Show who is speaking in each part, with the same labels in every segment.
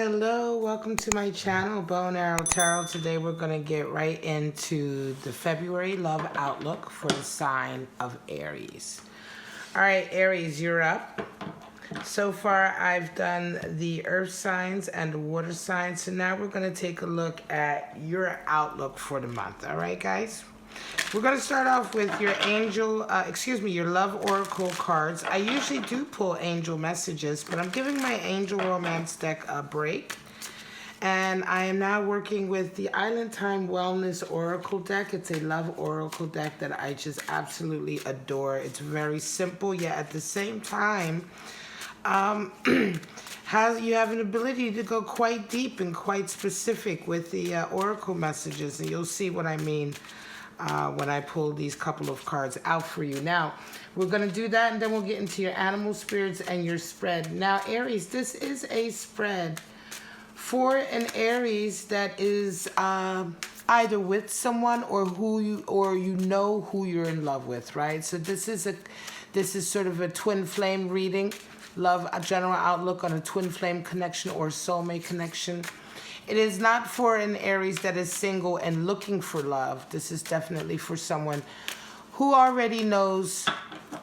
Speaker 1: Hello, welcome to my channel, Bow and Arrow Tarot. Today we're going to get right into the February love outlook for the sign of Aries. All right, Aries, you're up. So far I've done the earth signs and the water signs, so now we're going to take a look at your outlook for the month. All right, guys? We're going to start off with your your love oracle cards. I usually do pull angel messages, but I'm giving my angel romance deck a break. And I am now working with the Island Time Wellness Oracle deck. It's a love oracle deck that I just absolutely adore. It's very simple, yet at the same time, you have an ability to go quite deep and quite specific with the oracle messages, and you'll see what I mean when I pull these couple of cards out for you. Now, we're going to do that, and then we'll get into your animal spirits and your spread. Now, Aries, this is a spread for an Aries that is either with someone or you know who you're in love with, right? So this is sort of a twin flame reading, a general outlook on a twin flame connection or soulmate connection. It is not for an Aries that is single and looking for love. This is definitely for someone who already knows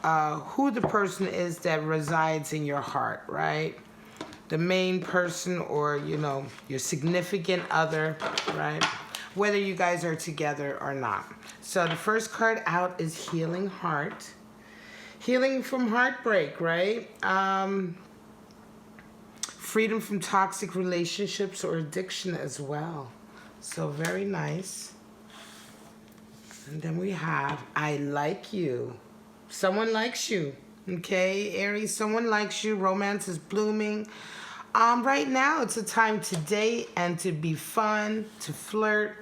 Speaker 1: who the person is that resides in your heart, right? The main person, or, your significant other, right? Whether you guys are together or not. So the first card out is Healing Heart. Healing from heartbreak, right? Freedom from toxic relationships or addiction as well. So very nice. And then we have I like you. Someone likes you. Okay, Aries, someone likes you. Romance is blooming. Right now, it's a time to date and to be fun, to flirt.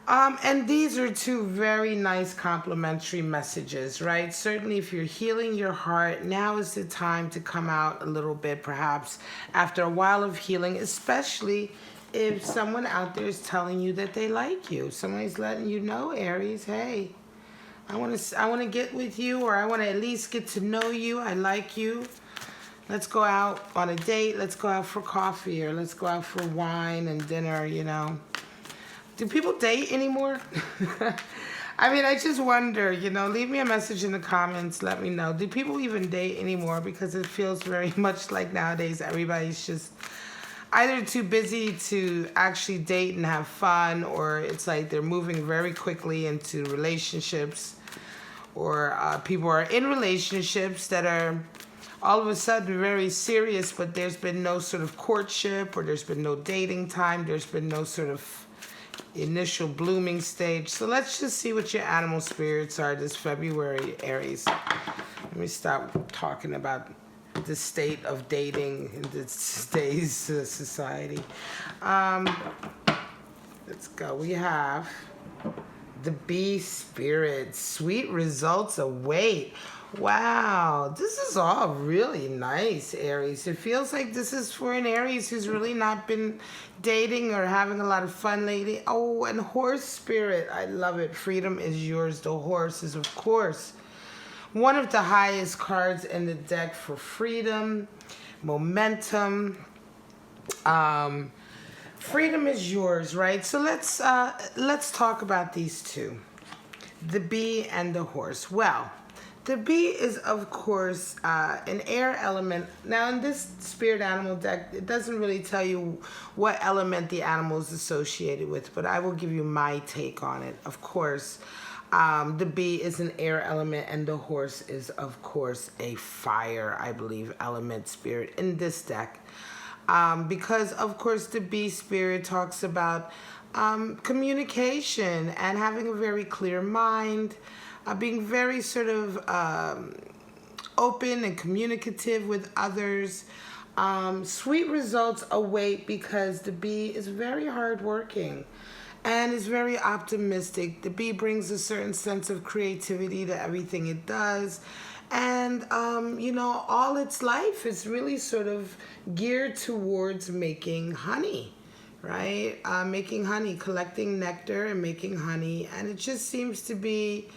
Speaker 1: And these are two very nice complimentary messages, right? Certainly if you're healing your heart, now is the time to come out a little bit, perhaps after a while of healing, especially if someone out there is telling you that they like you. Somebody's letting you know, Aries, hey, I want to get with you, or I want to at least get to know you. I like you. Let's go out on a date. Let's go out for coffee, or let's go out for wine and dinner, Do people date anymore? I mean, I just wonder, leave me a message in the comments. Let me know. Do people even date anymore? Because it feels very much like nowadays everybody's just either too busy to actually date and have fun, or it's like they're moving very quickly into relationships, or people are in relationships that are all of a sudden very serious, but there's been no sort of courtship, or there's been no dating time. There's been no sort of initial blooming stage. So let's just see what your animal spirits are this February, Aries. Let me stop talking about the state of dating in today's society. Let's go. We have the bee spirit. Sweet results await. Wow, this is all really nice, Aries. It feels like this is for an Aries who's really not been dating or having a lot of fun lately. Oh, and horse spirit. I love it. Freedom is yours. The horse is, of course, one of the highest cards in the deck for freedom, momentum. Freedom is yours, right? So let's talk about these two, the bee and the horse. Well, the bee is, of course, an air element. Now, in this spirit animal deck, it doesn't really tell you what element the animal is associated with, but I will give you my take on it. Of course, the bee is an air element, and the horse is, of course, a fire, I believe, element spirit in this deck. Because, of course, the bee spirit talks about communication and having a very clear mind, being very sort of open and communicative with others. Sweet results await because the bee is very hardworking and is very optimistic. The bee brings a certain sense of creativity to everything it does. And, all its life is really sort of geared towards making honey, right? Making honey, collecting nectar and making honey. And it just seems to be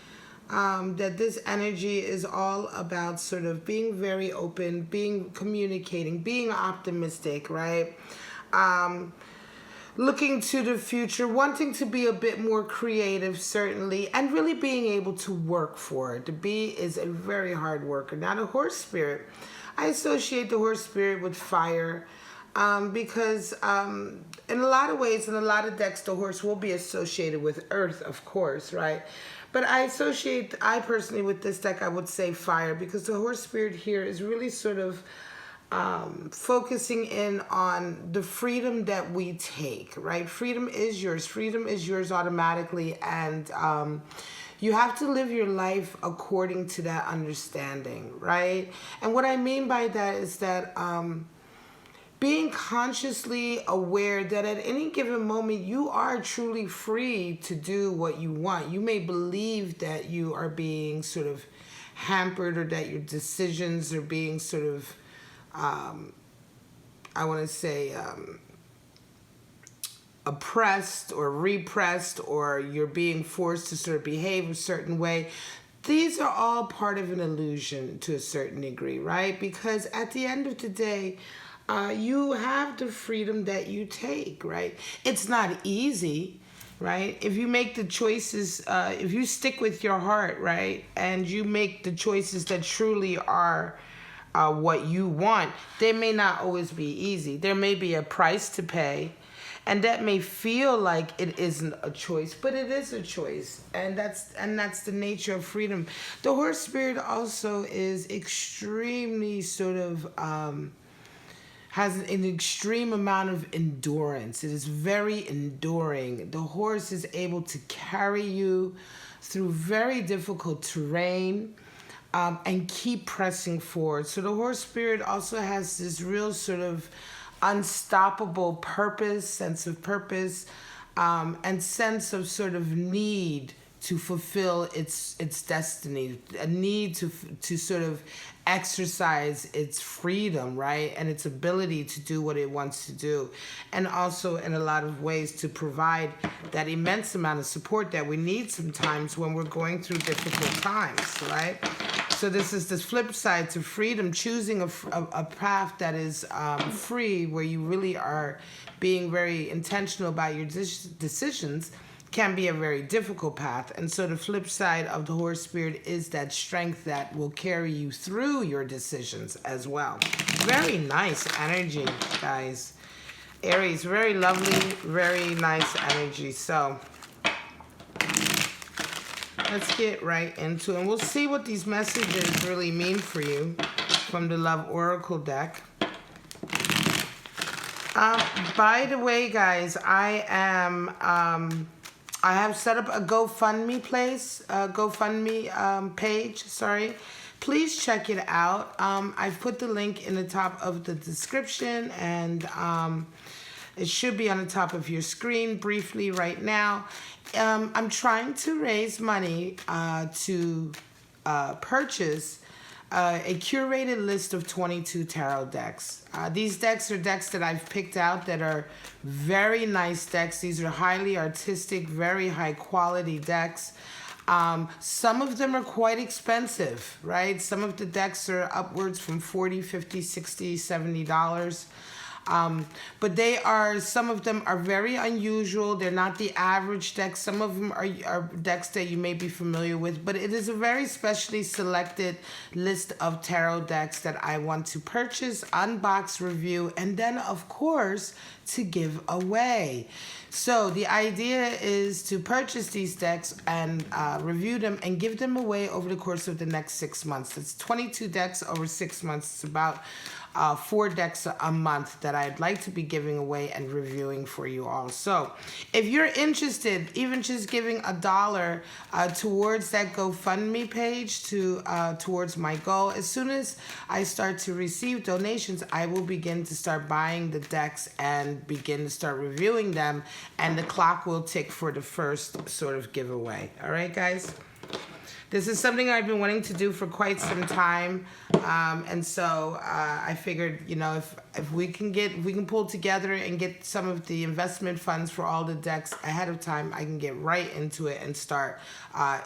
Speaker 1: that this energy is all about sort of being very open, communicating, being optimistic, right? Looking to the future, wanting to be a bit more creative, certainly, and really being able to work for it. The bee is a very hard worker. Now, the horse spirit, I associate the horse spirit with fire because in a lot of ways, in a lot of decks, the horse will be associated with earth, of course, right? But I personally, with this deck, I would say fire because the horse spirit here is really sort of focusing in on the freedom that we take, right? Freedom is yours. Freedom is yours automatically, and you have to live your life according to that understanding, right? And what I mean by that is that being consciously aware that at any given moment you are truly free to do what you want. You may believe that you are being sort of hampered or that your decisions are being sort of I want to say oppressed or repressed, or you're being forced to sort of behave a certain way. These are all part of an illusion to a certain degree, right? Because at the end of the day, you have the freedom that you take, right? It's not easy, right? If you make the choices, if you stick with your heart, right, and you make the choices that truly are what you want, they may not always be easy. There may be a price to pay, and that may feel like it isn't a choice, but it is a choice, and that's the nature of freedom. The horse spirit also is extremely sort of has an extreme amount of endurance. It is very enduring. The horse is able to carry you through very difficult terrain. And keep pressing forward. So the horse spirit also has this real sort of unstoppable purpose, sense of purpose, and sense of sort of need to fulfill its destiny, a need to sort of exercise its freedom, right? And its ability to do what it wants to do. And also in a lot of ways to provide that immense amount of support that we need sometimes when we're going through difficult times, right? So this is the flip side to freedom, choosing a path that is free, where you really are being very intentional about your decisions, can be a very difficult path. And so the flip side of the horse spirit is that strength that will carry you through your decisions as well. Very nice energy, guys. Aries, very lovely, very nice energy. So let's get right into it. And we'll see what these messages really mean for you from the Love Oracle deck. By the way, guys, I have set up a GoFundMe page, sorry. Please check it out. I've put the link in the top of the description, and it should be on the top of your screen briefly right now. I'm trying to raise money to purchase a curated list of 22 tarot decks. These decks are decks that I've picked out that are very nice decks. These are highly artistic, very high quality decks. Some of them are quite expensive, right? Some of the decks are upwards from $40, $50, $60, $70. But some of them are very unusual. They're not the average decks. Some of them are decks that you may be familiar with, but it is a very specially selected list of tarot decks that I want to purchase, unbox, review, and then, of course, to give away. So the idea is to purchase these decks and review them and give them away over the course of the next 6 months. It's 22 decks over 6 months. It's about 4 decks a month that I'd like to be giving away and reviewing for you all. So if you're interested, even just giving $1 towards that GoFundMe page towards my goal, as soon as I start to receive donations, I will begin to start buying the decks and begin to start reviewing them, and the clock will tick for the first sort of giveaway. All right, guys? This is something I've been wanting to do for quite some time, and so I figured, you know, if we can pull together and get some of the investment funds for all the decks ahead of time, I can get right into it and start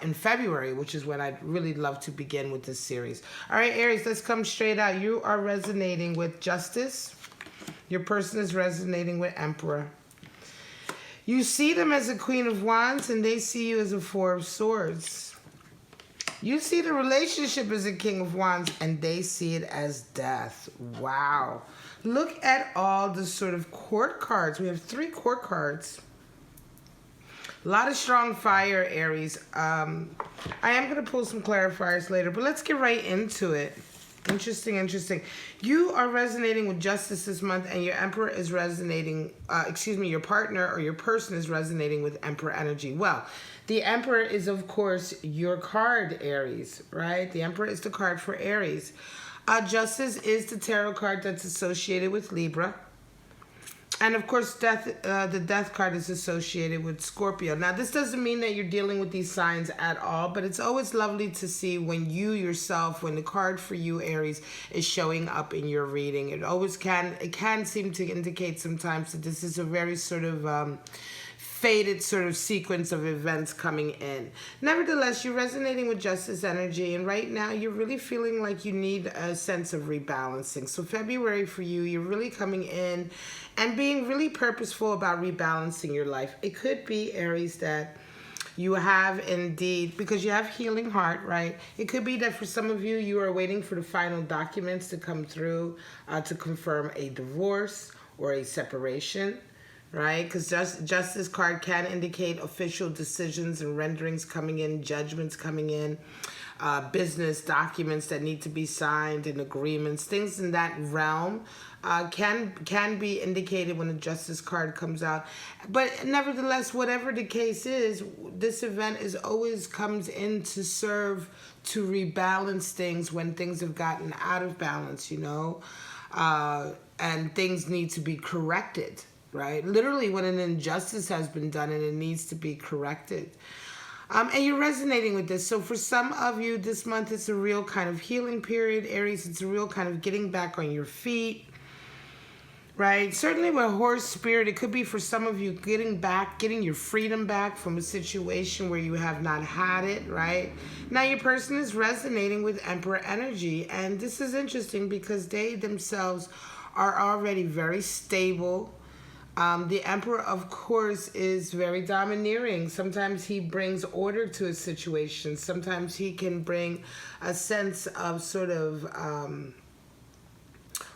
Speaker 1: in February, which is when I'd really love to begin with this series. All right, Aries, let's come straight out. You are resonating with justice. Your person is resonating with Emperor. You see them as a Queen of Wands, and they see you as a Four of Swords. You see the relationship as a King of Wands, and they see it as Death. Wow. Look at all the sort of court cards. We have 3 court cards. A lot of strong fire, Aries. I am going to pull some clarifiers later, but let's get right into it. Interesting, interesting. You are resonating with Justice this month, and your Emperor is resonating, your partner or your person is resonating with Emperor energy. Well, the Emperor is, of course, your card, Aries, right? The Emperor is the card for Aries. Justice is the tarot card that's associated with Libra. And of course, the Death card is associated with Scorpio. Now, this doesn't mean that you're dealing with these signs at all, but it's always lovely to see when you yourself, when the card for you, Aries, is showing up in your reading. It can seem to indicate sometimes that this is a very sort of fated sort of sequence of events coming in. Nevertheless, you're resonating with Justice energy, and right now you're really feeling like you need a sense of rebalancing. So February for you, you're really coming in and being really purposeful about rebalancing your life. It could be, Aries, that you have indeed, because you have healing heart, right? It could be that for some of you, you are waiting for the final documents to come through to confirm a divorce or a separation, right? Because Justice card can indicate official decisions and renderings coming in, judgments coming in, business documents that need to be signed and agreements, things in that realm can be indicated when the Justice card comes out. But nevertheless, whatever the case is, this event always comes in to serve to rebalance things when things have gotten out of balance, you know, and things need to be corrected. Right? Literally when an injustice has been done and it needs to be corrected. And you're resonating with this. So for some of you, this month it's a real kind of healing period. Aries, it's a real kind of getting back on your feet. Right? Certainly with horse spirit, it could be for some of you getting your freedom back from a situation where you have not had it, right? Now your person is resonating with Emperor energy. And this is interesting because they themselves are already very stable. The Emperor, of course, is very domineering. Sometimes he brings order to a situation. Sometimes he can bring a sense of sort of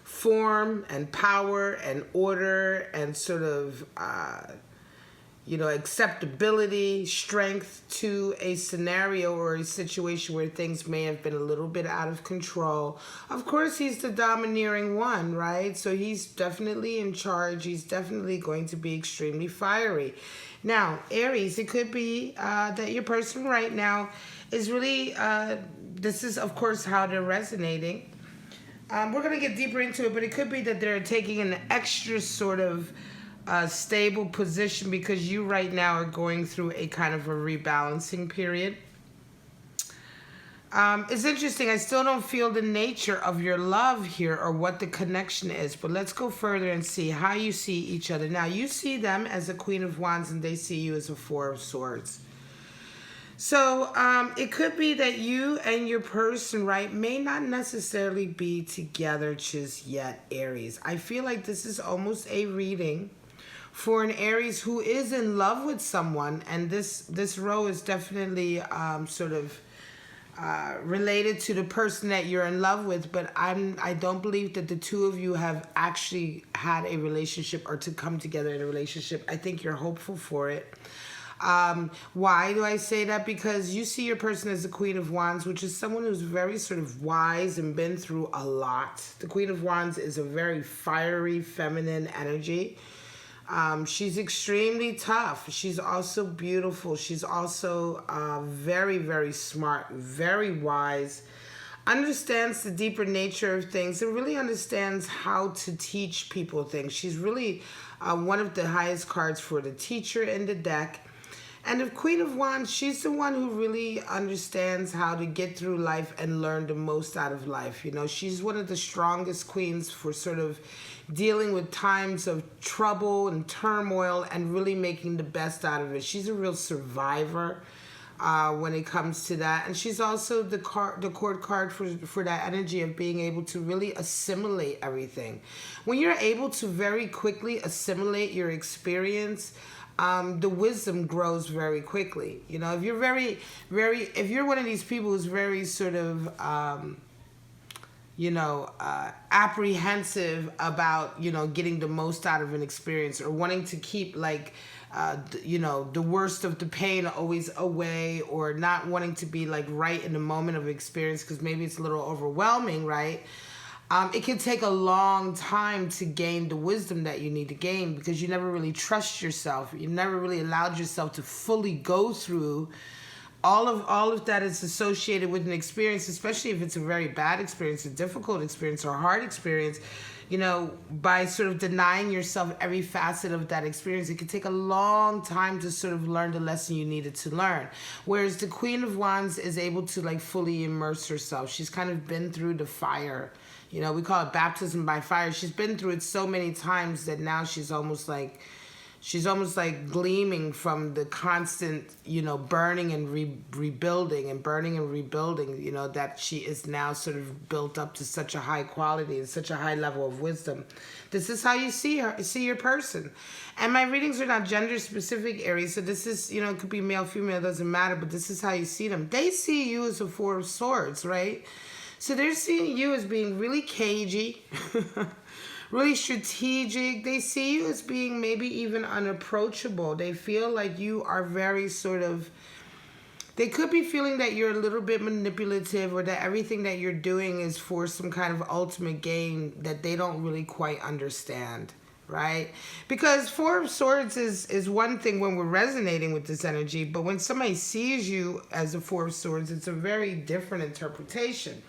Speaker 1: form and power and order and sort of, acceptability, strength to a scenario or a situation where things may have been a little bit out of control. Of course, he's the domineering one, right? So he's definitely in charge. He's definitely going to be extremely fiery. Now, Aries, it could be that your person right now is really, this is, of course, how they're resonating. We're going to get deeper into it, but it could be that they're taking an extra sort of stable position because you right now are going through a kind of a rebalancing period. It's interesting. I still don't feel the nature of your love here or what the connection is, but let's go further and see how you see each other. Now, you see them as a Queen of Wands and they see you as a Four of Swords. So it could be that you and your person, right, may not necessarily be together just yet, Aries. I feel like this is almost a reading for an Aries who is in love with someone, and this row is definitely related to the person that you're in love with, but I don't believe that the two of you have actually had a relationship or to come together in a relationship. I think you're hopeful for it. Why do I say that? Because you see your person as the Queen of Wands, which is someone who's very sort of wise and been through a lot. The Queen of Wands is a very fiery, feminine energy. She's extremely tough. She's also beautiful. She's also very, very smart, very wise, understands the deeper nature of things, and really understands how to teach people things. She's really one of the highest cards for the teacher in the deck. And the Queen of Wands, she's the one who really understands how to get through life and learn the most out of life. You know, she's one of the strongest queens for sort of dealing with times of trouble and turmoil and really making the best out of it. She's a real survivor. when it comes to that. And she's also the court card for that energy of being able to really assimilate everything. When you're able to very quickly assimilate your experience, the wisdom grows very quickly. You know, if you're if you're one of these people who's very sort of, apprehensive about, getting the most out of an experience, or wanting to keep like, the worst of the pain always away, or not wanting to be like right in the moment of experience because maybe it's a little overwhelming, right? It can take a long time to gain the wisdom that you need to gain, because you never really trust yourself. You never really allowed yourself to fully go through all of that is associated with an experience, especially if it's a very bad experience, a difficult experience, or a hard experience. By sort of denying yourself every facet of that experience, it could take a long time to sort of learn the lesson you needed to learn. Whereas the Queen of Wands is able to like fully immerse herself. She's kind of been through the fire. We call it baptism by fire. She's been through it so many times that now she's almost like gleaming from the constant, burning and rebuilding and burning and rebuilding, that she is now sort of built up to such a high quality and such a high level of wisdom. This is how you see your person. And my readings are not gender specific, Aries. So this is, it could be male, female, doesn't matter, but this is how you see them. They see you as a Four of Swords, right? So they're seeing you as being really cagey, really strategic. They see you as being maybe even unapproachable. They feel like you are very sort of, they could be feeling that you're a little bit manipulative, or that everything that you're doing is for some kind of ultimate gain that they don't really quite understand, right? Because Four of Swords is one thing when we're resonating with this energy, but when somebody sees you as a Four of Swords, it's a very different interpretation.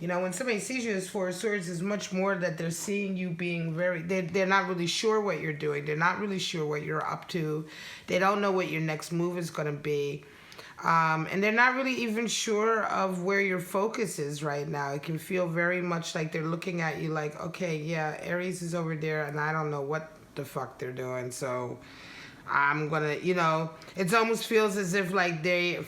Speaker 1: When somebody sees you as Four of Swords, is much more that they're seeing you being they're not really sure what you're doing. They're not really sure what you're up to. They don't know what your next move is going to be. And they're not really even sure of where your focus is right now. It can feel very much like they're looking at you like, okay, yeah, Aries is over there and I don't know what the fuck they're doing. So I'm gonna, it almost feels as if like they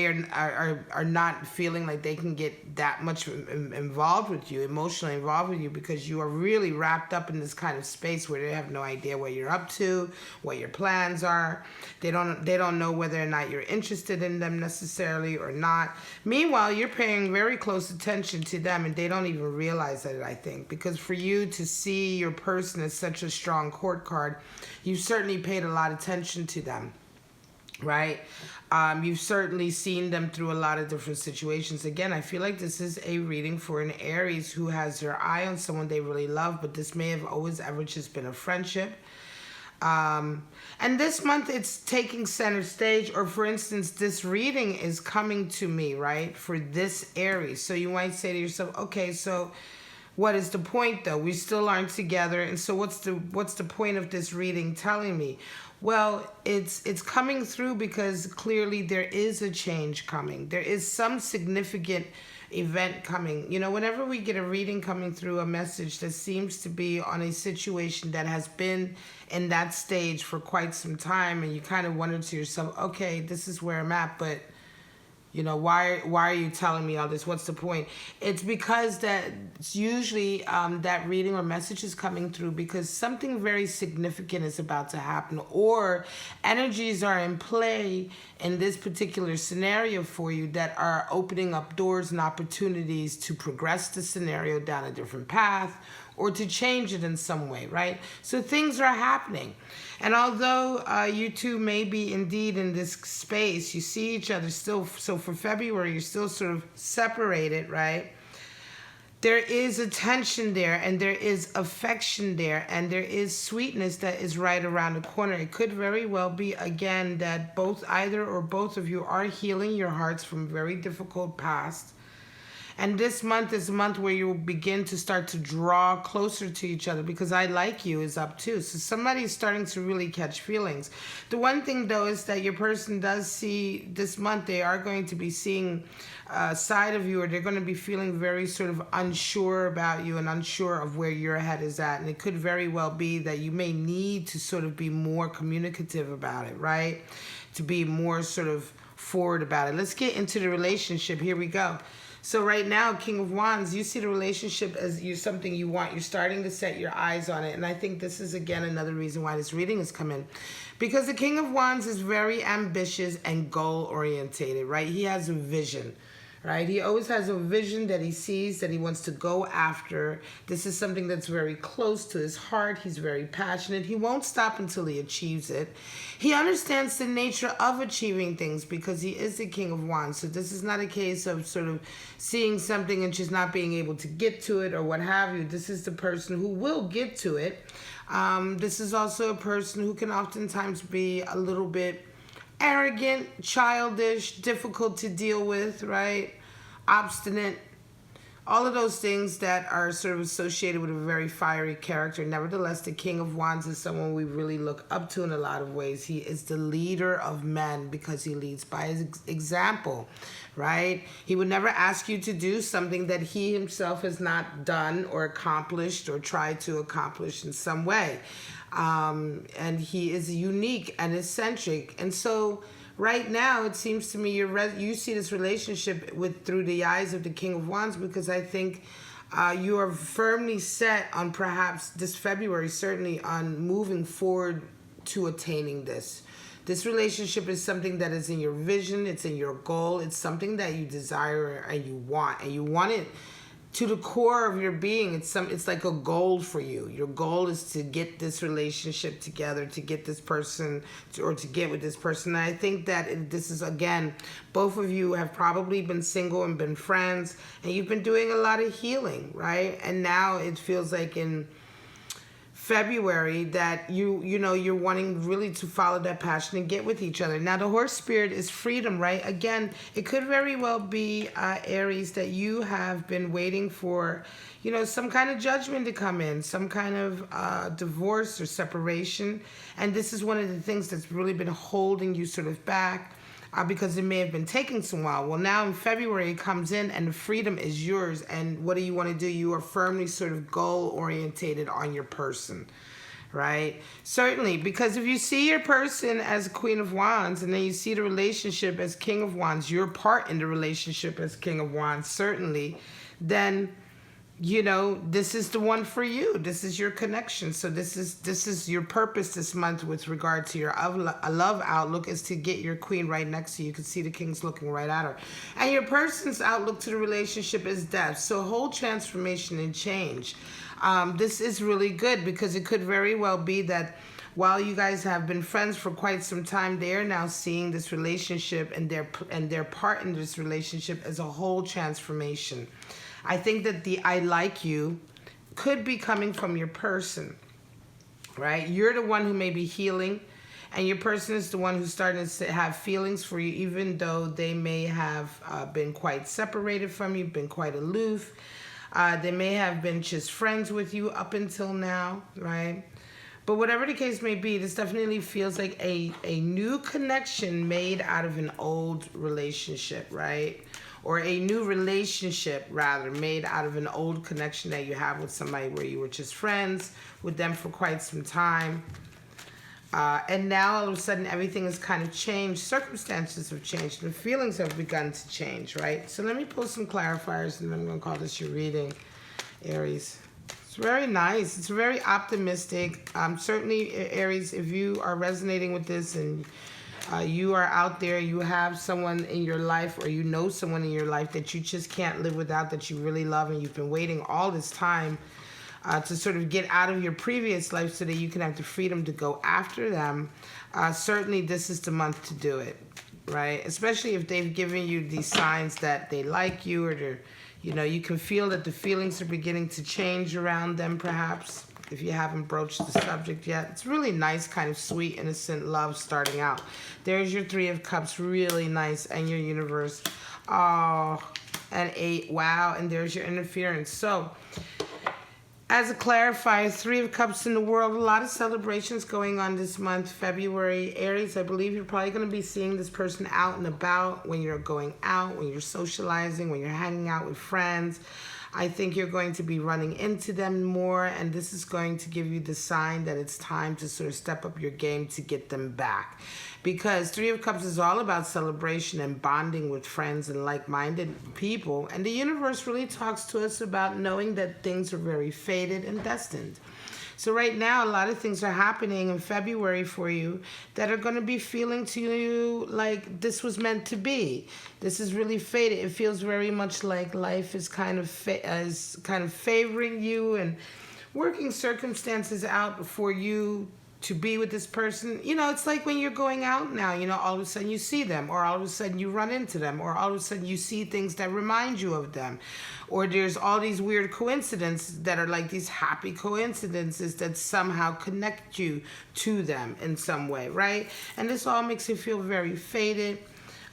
Speaker 1: are not feeling like they can get that much involved with you, emotionally involved with you, because you are really wrapped up in this kind of space where they have no idea what you're up to, what your plans are. They don't know whether or not you're interested in them necessarily or not. Meanwhile, you're paying very close attention to them, and they don't even realize it, I think, because for you to see your person as such a strong court card, you've certainly paid a lot of attention to them, right? You've certainly seen them through a lot of different situations. Again, I feel like this is a reading for an Aries who has their eye on someone they really love, but this may have always ever just been a friendship. And this month it's taking center stage, or for instance, this reading is coming to me, right, for this Aries. So you might say to yourself, okay, so what is the point though? We still aren't together, and so what's the point of this reading telling me? Well, it's coming through because clearly there is a change coming. There is some significant event coming. Whenever we get a reading coming through, a message that seems to be on a situation that has been in that stage for quite some time, and you kind of wonder to yourself, okay, this is where I'm at, but why are you telling me all this? What's the point? It's because that it's usually that reading or message is coming through because something very significant is about to happen, or energies are in play in this particular scenario for you that are opening up doors and opportunities to progress the scenario down a different path, or to change it in some way, right? So things are happening. And although you two may be indeed in this space, you see each other still, so for February, you're still sort of separated, right? There is a tension there, and there is affection there, and there is sweetness that is right around the corner. It could very well be, again, that either or both of you are healing your hearts from very difficult past. And this month is a month where you will begin to start to draw closer to each other, because I like you is up too. So somebody's starting to really catch feelings. The one thing though is that your person does see this month, they are going to be seeing a side of you, or they're going to be feeling very sort of unsure about you and unsure of where your head is at. And it could very well be that you may need to sort of be more communicative about it, right? To be more sort of forward about it. Let's get into the relationship. Here we go. So right now, King of Wands, you see the relationship as something you want. You're starting to set your eyes on it. And I think this is, again, another reason why this reading has come in. Because the King of Wands is very ambitious and goal-orientated, right? He has a vision, right? He always has a vision that he sees, that he wants to go after. This is something that's very close to his heart. He's very passionate. He won't stop until he achieves it. He understands the nature of achieving things because he is the King of Wands. So this is not a case of sort of seeing something and just not being able to get to it or what have you. This is the person who will get to it. This is also a person who can oftentimes be a little bit arrogant, childish, difficult to deal with, right? Obstinate. All of those things that are sort of associated with a very fiery character. Nevertheless, the King of Wands is someone we really look up to in a lot of ways. He is the leader of men because he leads by his example, right? He would never ask you to do something that he himself has not done or accomplished or tried to accomplish in some way. And he is unique and eccentric. And so right now, it seems to me you see this relationship through the eyes of the King of Wands, because I think you are firmly set on, perhaps this February, certainly, on moving forward to attaining this. This relationship is something that is in your vision, it's in your goal, it's something that you desire and you want it to the core of your being. It's like a goal for you. Your goal is to get this relationship together, to get this person, or to get with this person. And I think that this is, again, both of you have probably been single and been friends, and you've been doing a lot of healing, right? And now it feels like in February that you're wanting really to follow that passion and get with each other. Now the horse spirit is freedom, right? Again, it could very well be Aries, that you have been waiting for some kind of judgment to come in, some kind of divorce or separation, and this is one of the things that's really been holding you sort of back. Because it may have been taking some while. Well, now in February it comes in and the freedom is yours. And what do you want to do? You are firmly sort of goal-orientated on your person, right? Certainly, because if you see your person as Queen of Wands and then you see the relationship as King of Wands, your part in the relationship as King of Wands, certainly, then this is the one for you. This is your connection. So this is your purpose this month with regard to your love outlook, is to get your queen right next to you. You can see the king's looking right at her. And your person's outlook to the relationship is death. So whole transformation and change. This is really good because it could very well be that while you guys have been friends for quite some time, they are now seeing this relationship and their part in this relationship as a whole transformation. I think that the I like you could be coming from your person, right? You're the one who may be healing, and your person is the one who's starting to have feelings for you, even though they may have been quite separated from you, been quite aloof. They may have been just friends with you up until now, right? But whatever the case may be, this definitely feels like a new connection made out of an old relationship, right? Or a new relationship, rather, made out of an old connection that you have with somebody where you were just friends with them for quite some time. And now all of a sudden everything has kind of changed. Circumstances have changed. The feelings have begun to change, right? So let me pull some clarifiers and then I'm going to call this your reading, Aries. It's very nice. It's very optimistic. Certainly, Aries, if you are resonating with this and you are out there, you have someone in your life, or you know someone in your life that you just can't live without, that you really love, and you've been waiting all this time to sort of get out of your previous life so that you can have the freedom to go after them, certainly this is the month to do it, right? Especially if they've given you these signs that they like you, or they're, you can feel that the feelings are beginning to change around them, perhaps. If you haven't broached the subject yet, it's really nice, kind of sweet, innocent love starting out. There's your Three of Cups, really nice, and your Universe. Oh, and 8, wow, and there's your interference. So, as a clarifier, Three of Cups in the world, a lot of celebrations going on this month, February. Aries, I believe you're probably going to be seeing this person out and about when you're going out, when you're socializing, when you're hanging out with friends. I think you're going to be running into them more, and this is going to give you the sign that it's time to sort of step up your game to get them back. Because Three of Cups is all about celebration and bonding with friends and like-minded people, and the universe really talks to us about knowing that things are very fated and destined. So right now, a lot of things are happening in February for you that are going to be feeling to you like this was meant to be. This is really fated. It feels very much like life is kind of favoring you and working circumstances out for you to be with this person. You know, it's like when you're going out now, you know, all of a sudden you see them, or all of a sudden you run into them, or all of a sudden you see things that remind you of them. Or there's all these weird coincidences that are like these happy coincidences that somehow connect you to them in some way, right? And this all makes you feel very fated.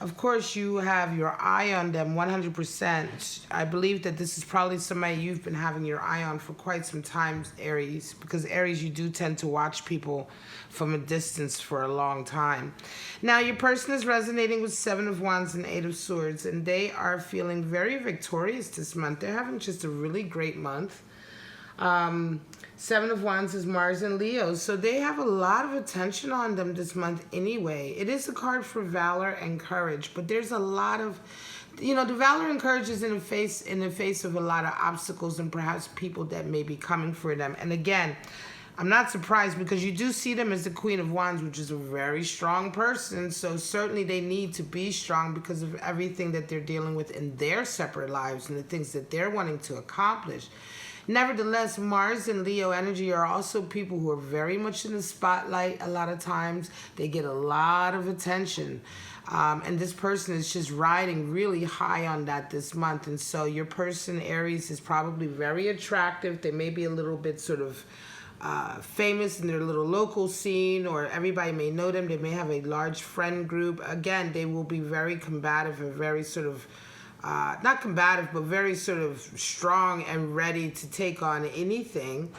Speaker 1: Of course, you have your eye on them 100%. I believe that this is probably somebody you've been having your eye on for quite some time, Aries, because Aries, you do tend to watch people from a distance for a long time. Now, your person is resonating with Seven of Wands and Eight of Swords, and they are feeling very victorious this month. They're having just a really great month. Seven of Wands is Mars and Leo, so they have a lot of attention on them this month anyway. It is a card for valor and courage, but there's a lot of, you know, the valor and courage is in the face of a lot of obstacles and perhaps people that may be coming for them. And again, I'm not surprised because you do see them as the Queen of Wands, which is a very strong person. So certainly they need to be strong because of everything that they're dealing with in their separate lives and the things that they're wanting to accomplish. Nevertheless, Mars and Leo energy are also people who are very much in the spotlight a lot of times. They get a lot of attention. And this person is just riding really high on that this month. And so your person, Aries, is probably very attractive. They may be a little bit sort of famous in their little local scene, or everybody may know them. They may have a large friend group. Again, they will be very combative and very sort of not combative, but very sort of strong and ready to take on anything.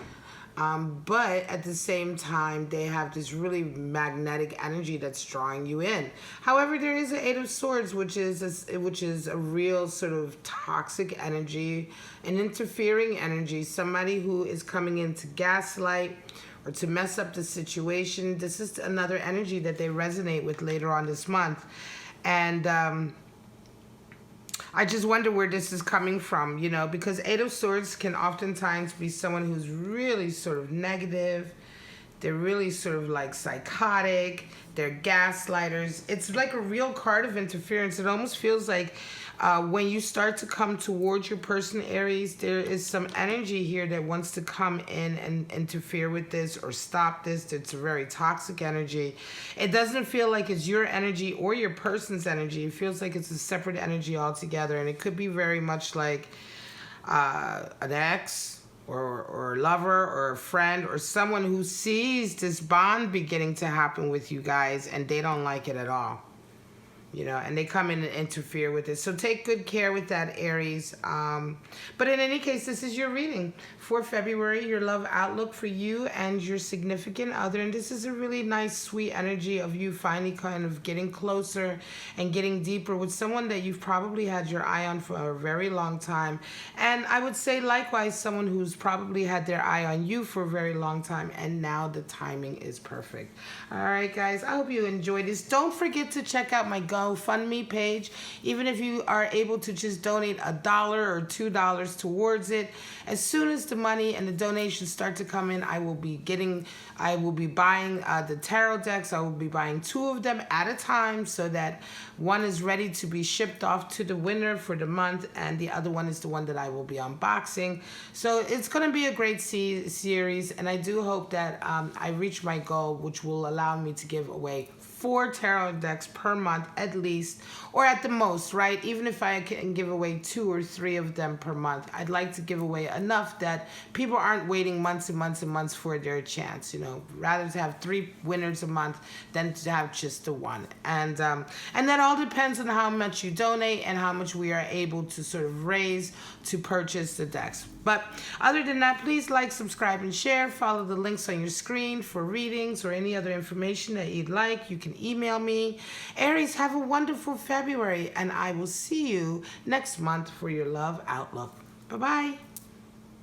Speaker 1: But at the same time, they have this really magnetic energy that's drawing you in. However, there is an Eight of Swords, which is a real sort of toxic energy, an interfering energy, somebody who is coming in to gaslight or to mess up the situation. This is another energy that they resonate with later on this month. And I just wonder where this is coming from, you know, because Eight of Swords can oftentimes be someone who's really sort of negative. They're really sort of like psychotic. They're gaslighters. It's like a real card of interference. It almost feels like when you start to come towards your person, Aries, there is some energy here that wants to come in and interfere with this or stop this. It's a very toxic energy. It doesn't feel like it's your energy or your person's energy. It feels like it's a separate energy altogether. And it could be very much like an ex, or a lover, or a friend, or someone who sees this bond beginning to happen with you guys and they don't like it at all. You know, and they come in and interfere with it. So take good care with that, Aries. But in any case, this is your reading for February, your love outlook for you and your significant other. And this is a really nice, sweet energy of you finally kind of getting closer and getting deeper with someone that you've probably had your eye on for a very long time. And I would say likewise, someone who's probably had their eye on you for a very long time. And now the timing is perfect. All right, guys, I hope you enjoyed this. Don't forget to check out my GoFundMe page. Even if you are able to just donate $1 or $2 towards it, as soon as the money and the donations start to come in, I will be buying the tarot decks. I will be buying 2 of them at a time so that one is ready to be shipped off to the winner for the month, and the other one is the one that I will be unboxing. So it's going to be a great series, and I do hope that I reach my goal, which will allow me to give away 4 tarot decks per month at least, or at the most, right? Even if I can give away 2 or 3 of them per month, I'd like to give away enough that people aren't waiting months and months and months for their chance, you know, rather to have 3 winners a month than to have just the one. And that all depends on how much you donate and how much we are able to sort of raise to purchase the decks. But other than that, please like, subscribe, and share. Follow the links on your screen for readings or any other information that you'd like. You can email me. Aries, have a wonderful February, and I will see you next month for your love outlook. Bye-bye.